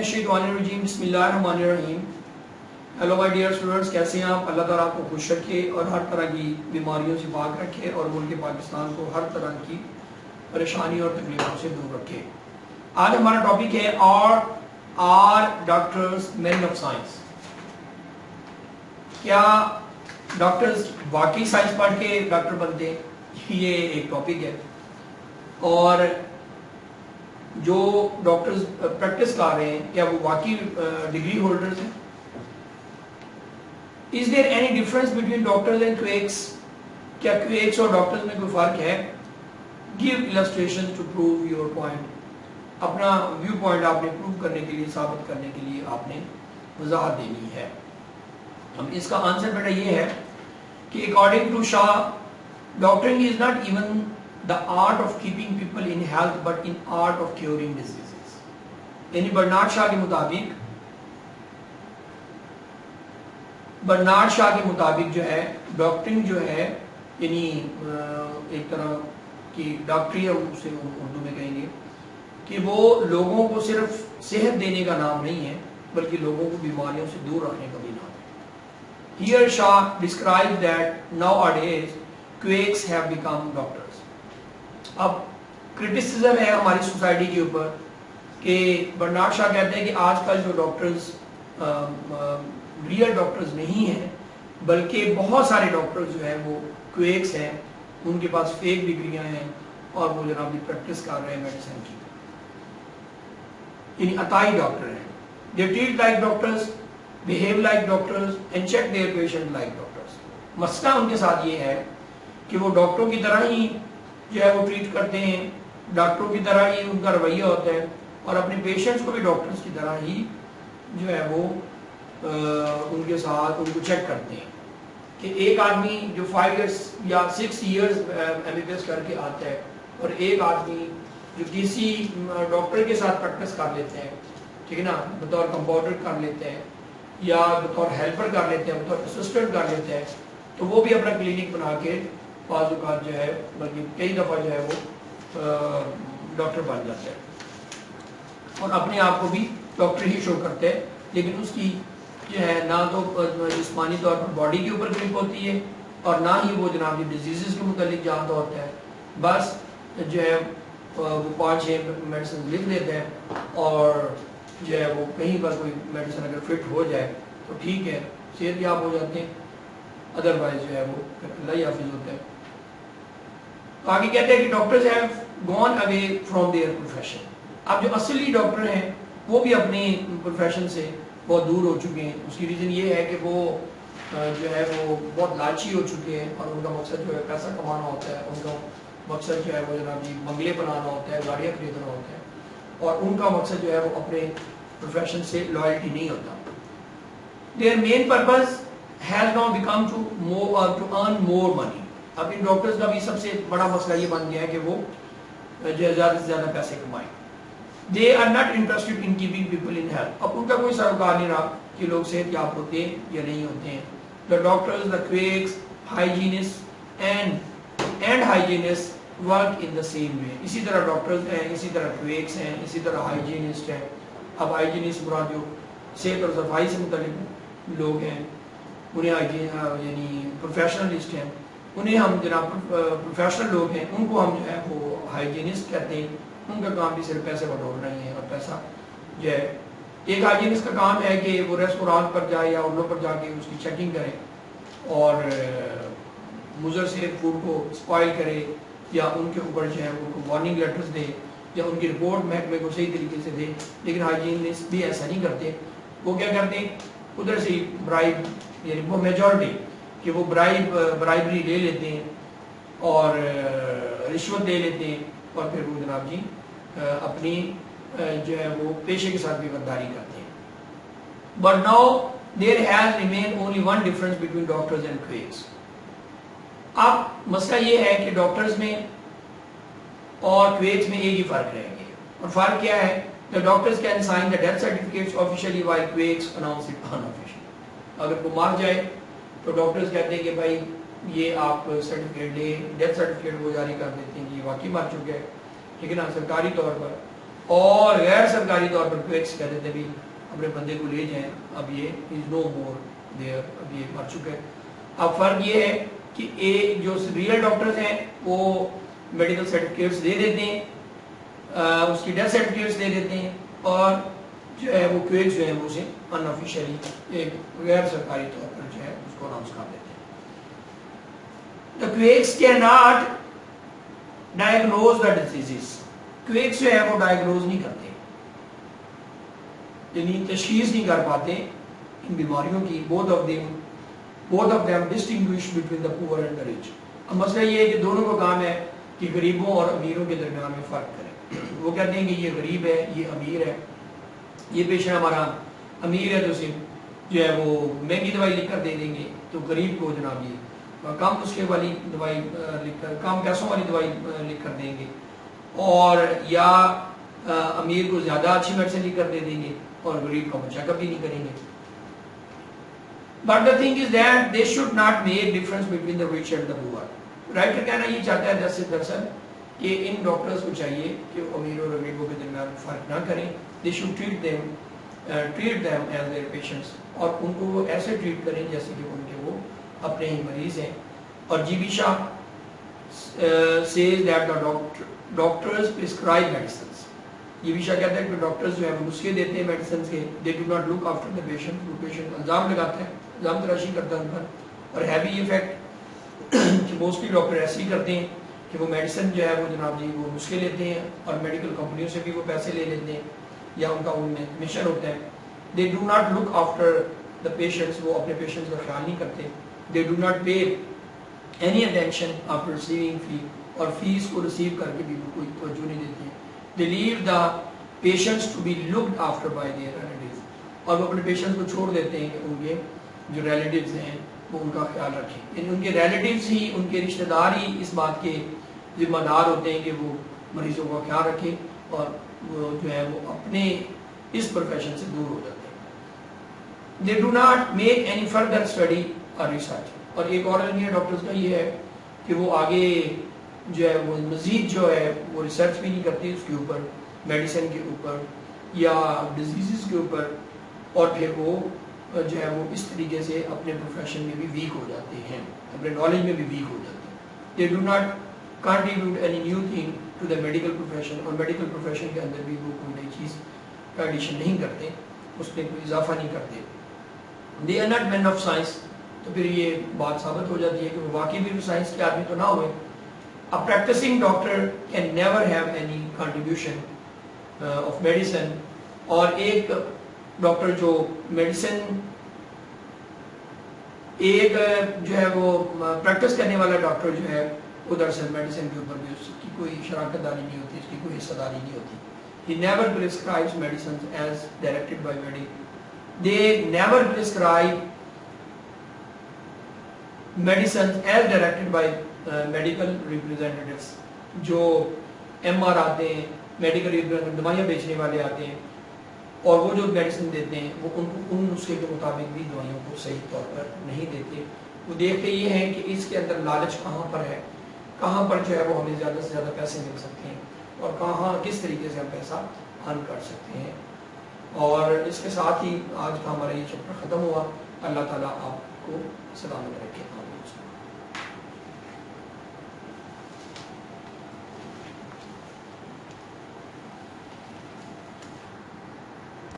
मिनश्शैतानिर्रजीम बिस्मिल्लाहिर्रहमानिर्रहीम। Hello my dear students, कैसे हैं आप? अल्लाह ताला आपको खुश रखे और हर तरह की बीमारियों से पाक रखे और मुल्क पाकिस्तान को हर तरह की परेशानी और तकलीफों से दूर रखे। आज हमारा टॉपिक है are doctors men of science. क्या डॉक्टर्स वाकई साइंस पढ़ के डॉक्टर बनते हैं? ये एक टॉपिक है। और जो डॉक्टर्स प्रैक्टिस कर रहे हैं, क्या वो वाकई डिग्री होल्डर्स हैं? Is there any difference between doctors and quacks? क्या क्वेक्स और डॉक्टर्स में कोई फर्क है? Give illustration to prove your point. अपना व्यू पॉइंट आपने प्रूव करने के लिए, साबित करने के लिए आपने वजाहत देनी है। अब इसका आंसर बेटा ये है कि according to Shaw, doctoring is not even the art of keeping people in health but in art of curing diseases। यानी बर्नार्ड शाह के मुताबिक जो है डॉक्टरिंग जो है, यानी एक तरह की डॉक्टरी है, उसे उर्दू में कहेंगे कि वो लोगों को सिर्फ सेहत देने का नाम नहीं है बल्कि लोगों को बीमारियों से दूर रखने का भी नाम है। Here Shah describes that nowadays quakes have become doctors। अब क्रिटिसिज्म है हमारी सोसाइटी के ऊपर कि बर्नार्ड शाह कहते हैं कि आजकल जो डॉक्टर्स रियल डॉक्टर्स नहीं हैं बल्कि बहुत सारे डॉक्टर्स जो हैं वो क्वेक्स हैं, उनके पास फेक डिग्रियां हैं और वो जनाब प्रैक्टिस कर रहे हैं मेडिसिन की, यानी अताई डॉक्टर हैं। They treat like doctors, behave like doctors and check their patient like doctors. मसला उनके साथ ये है कि वो डॉक्टरों की तरह ही जो है वो ट्रीट करते हैं, डॉक्टरों की तरह ही उनका रवैया होता है और अपने पेशेंट्स को भी डॉक्टर्स की तरह ही जो है वो उनके साथ उनको चेक करते हैं कि एक आदमी जो 5 इयर्स या 6 इयर्स MBBS करके आता है और एक आदमी जो किसी डॉक्टर के साथ प्रैक्टिस कर लेते हैं, ठीक है ना, बतौर कंपाउंडर कर लेते हैं या बतौर हेल्पर कर लेते हैं, बतौर असिस्टेंट कर लेते हैं, तो वो भी अपना क्लिनिक बना के बाज़ जो है बल्कि कई दफ़ा जो है वो डॉक्टर बन जाते हैं और अपने आप को भी डॉक्टर ही शो करते हैं, लेकिन उसकी जो है ना तो जिस्मानी तौर पर बॉडी के ऊपर ग्रिप होती है और ना ही वो जनाब डिजीज़ के मुतालिक जानता होता है। बस जो है वो 5-6 मेडिसिन लिख देते हैं और जो है वो कहीं पर कोई मेडिसिन अगर फिट हो जाए तो ठीक है, सेहत याब हो जाते हैं, अदरवाइज जो है वो अल्लाह ही हाफिज होता है। तो आगे कहते हैं कि doctors have gone away from their profession. अब जो असली डॉक्टर हैं वो भी अपने प्रोफेशन से बहुत दूर हो चुके हैं। उसकी रीज़न ये है कि वो जो है वो बहुत लालची हो चुके हैं और उनका मकसद जो है पैसा कमाना होता है, उनका मकसद जो है वो जनाब जी बंगले बनाना होता है, गाड़ियाँ खरीदना होता है और उनका मकसद जो है वो अपने प्रोफेशन से लॉयल्टी नहीं होता। Their main purpose has now become to earn more money. अब इन डॉक्टर्स का भी सबसे बड़ा मसला ये बन गया है कि वो जो ज़्यादा से ज़्यादा पैसे कमाएं। They are not interested in keeping people in health. अब उनका कोई सरोकार नहीं रहा कि लोग सेहत याब होते हैं या नहीं होते हैं। The doctors, the quakes, hygienist and hygienist work in the same way. इसी तरह डॉक्टर्स हैं, इसी तरह क्वेक्स हैं, इसी तरह हाइजीनिस्ट हैं। अब हाइजीनिस्ट मुराद जो सेहत और सफाई से मुतल्लिक लोग हैं उन्हें यानी प्रोफेशनलिस्ट हैं, उन्हें हम जनाब प्रोफेशनल लोग हैं उनको हम जो है वो हाइजीनिस्ट कहते हैं। उनका काम भी सिर्फ पैसे बटोरना ही है और पैसा जो है, एक हाइजीनिस्ट का काम है कि वो रेस्टोरेंट पर जाए या उन पर जाके उसकी चेकिंग करे और मुज़र से फूड को स्पॉइल करे या उनके ऊपर जो है उनको वार्निंग लेटर्स दे या उनकी रिपोर्ट महकमे को सही तरीके से दे। लेकिन हाइजीनिस्ट भी ऐसा नहीं करते। वो क्या करते हैं, उधर से ब्राइब, यानी वो मेजॉरिटी कि वो ब्राइबरी ले लेते हैं और रिश्वत दे लेते हैं और फिर वो जनाब जी अपनी जो है वो पेशे के साथ भी गद्दारी करते हैं। But now there has remain only one difference between doctors and quacks. अब मसला ये है कि डॉक्टर्स में और क्वेक्स में एक ही फर्क रहेंगे और फर्क क्या है? The doctors can sign the death certificates officially while quacks announce it unofficially. अगर वो मार जाए तो डॉक्टर्स कहते हैं कि भाई ये आप सर्टिफिकेट ले, डेथ सर्टिफिकेट वो जारी कर देते हैं कि वाकई मर चुके हैं, ठीक है ना, सरकारी तौर पर। اور غیر سرکاری طور پر کویکس کہہ دیتے بھی اپنے بندے کو لے جائیں، اب یہ از نو مور دیئر، اب یہ مر چکا ہے۔ اب فرق یہ ہے کہ ایک جو ریئل ڈاکٹرز ہیں وہ میڈیکل سرٹیفکیٹس دے دیتے ہیں، اس کی ڈیتھ سرٹیفکیٹس دے دیتے ہیں، اور جو ہے وہ کویکس جو ہے وہ اسے ان آفیشیلی ایک غیر سرکاری طور پر جو ہے اس کو اناؤنس کر دیتے ہیں۔ The quakes cannot diagnose the diseases. Quacks جو ہے وہ ڈائیگنوز نہیں کرتے، یعنی تشخیص نہیں کر پاتے ان بیماریوں کی۔ both of them distinguish between the poor and the rich. اب مسئلہ یہ ہے کہ دونوں کا کام ہے کہ غریبوں اور امیروں کے درمیان میں فرق کریں۔ وہ کہتے ہیں کہ یہ غریب ہے، یہ امیر ہے، یہ پیشنٹ ہمارا امیر ہے تو صرف جو ہے وہ مہنگی دوائی لکھ کر دے دیں گے، تو غریب کو جناب یہ کم نسخے والی دوائی لکھ کر، کم پیسوں والی دوائی لکھ کر دیں گے، اور یا امیر کو زیادہ اچھی میڈیسن لکھ کر دے دیں گے اور غریب کا چیک اپ بھی نہیں کریں گے۔ But the thing is that they should not make difference between the rich and the poor. Writer کہنا یہ چاہتا ہے دراصل کہ ان ڈاکٹرز کو چاہیے کہ امیر اور غریبوں کے درمیان فرق نہ کریں۔ They should treat them as their patients، اور ان کو وہ ایسے ٹریٹ کریں جیسے کہ ان کے وہ اپنے ہی مریض ہیں۔ اور G B Shaw says that the doctors prescribe medicines. یہ بھی شاہ کہتا ہے کہ ڈاکٹرز جو ہے وہ نسخے دیتے ہیں میڈیسنز کے، they do not look after the patient، وہ پیشنٹ الزام لگاتا ہے، الزام تراشی کرتا ہے ان پر۔ اور ہے بھی یہ فیکٹ کہ موسٹلی ڈاکٹر ایسے ہی کرتے ہیں کہ وہ میڈیسن جو ہے وہ جناب جی وہ نسخے لیتے ہیں اور میڈیکل کمپنیوں سے بھی وہ پیسے لے لیتے ہیں، یا ان کا ان میں مشن ہوتا ہے۔ they do not look after the patients، وہ اپنے پیشنٹس کا خیال نہیں کرتے۔ they do not pay any attention after receiving fee، اور فیس کو ریسیو کر کے بھی کوئی توجہ نہیں دیتے ہیں۔ they leave the patients to be looked after by their relatives، اور وہ اپنے پیشنٹس کو چھوڑ دیتے ہیں کہ ان کے جو ریلیٹیوز ہیں وہ ان کا خیال رکھیں، یعنی ان کے ریلیٹیوز ہی، ان کے رشتہ دار ہی اس بات کے ذمہ دار ہوتے ہیں کہ وہ مریضوں کا خیال رکھیں، اور وہ جو ہے وہ اپنے اس پروفیشن سے دور ہو جاتے ہیں۔ they do not make any further study or research، اور ایک اور المیہ ڈاکٹرز کا یہ ہے کہ وہ آگے جو ہے وہ مزید جو ہے وہ ریسرچ بھی نہیں کرتے اس کے اوپر، میڈیسن کے اوپر یا ڈیزیزز کے اوپر، اور پھر وہ جو ہے وہ اس طریقے سے اپنے پروفیشن میں بھی ویک ہو جاتے ہیں، اپنے نالج میں بھی ویک ہو جاتے ہیں۔ they do not contribute any new thing to the medical profession، اور میڈیکل پروفیشن کے اندر بھی وہ کوئی نئی چیز کا ایڈیشن نہیں کرتے، اس میں کوئی اضافہ نہیں کرتے۔ they are not men of science، تو پھر یہ بات ثابت ہو جاتی ہے کہ وہ واقعی بھی سائنس کے آدمی تو نہ ہوئے۔ a practicing doctor can never have any contribution of medicine، اور ایک ڈاکٹر جو میڈیسن، ایک جو ہے وہ پریکٹس کرنے والا ڈاکٹر جو ہے وہ دراصل میڈیسن کے اوپر بھی اس کی کوئی شراکت داری نہیں ہوتی، اس کی کوئی حصہ داری نہیں ہوتی۔ he never prescribes medicines as directed by they never prescribe medicines as directed by medical representatives، جو ایم آر آتے ہیں، میڈیکل ریپرزینٹیو دوائیاں بیچنے والے آتے ہیں، اور وہ جو میڈیسن دیتے ہیں وہ ان کو ان نسخے کے مطابق بھی دوائیوں کو صحیح طور پر نہیں دیتے۔ وہ دیکھتے یہ ہیں کہ اس کے اندر لالچ کہاں پر ہے، کہاں پر جو ہے وہ ہمیں زیادہ سے زیادہ پیسے مل سکتے ہیں، اور کہاں کس طریقے سے ہم پیسہ ارن کر سکتے ہیں۔ اور اس کے ساتھ ہی آج کا ہمارا یہ چیپٹر ختم ہوا۔ اللہ تعالیٰ آپ کو سلامت رکھے۔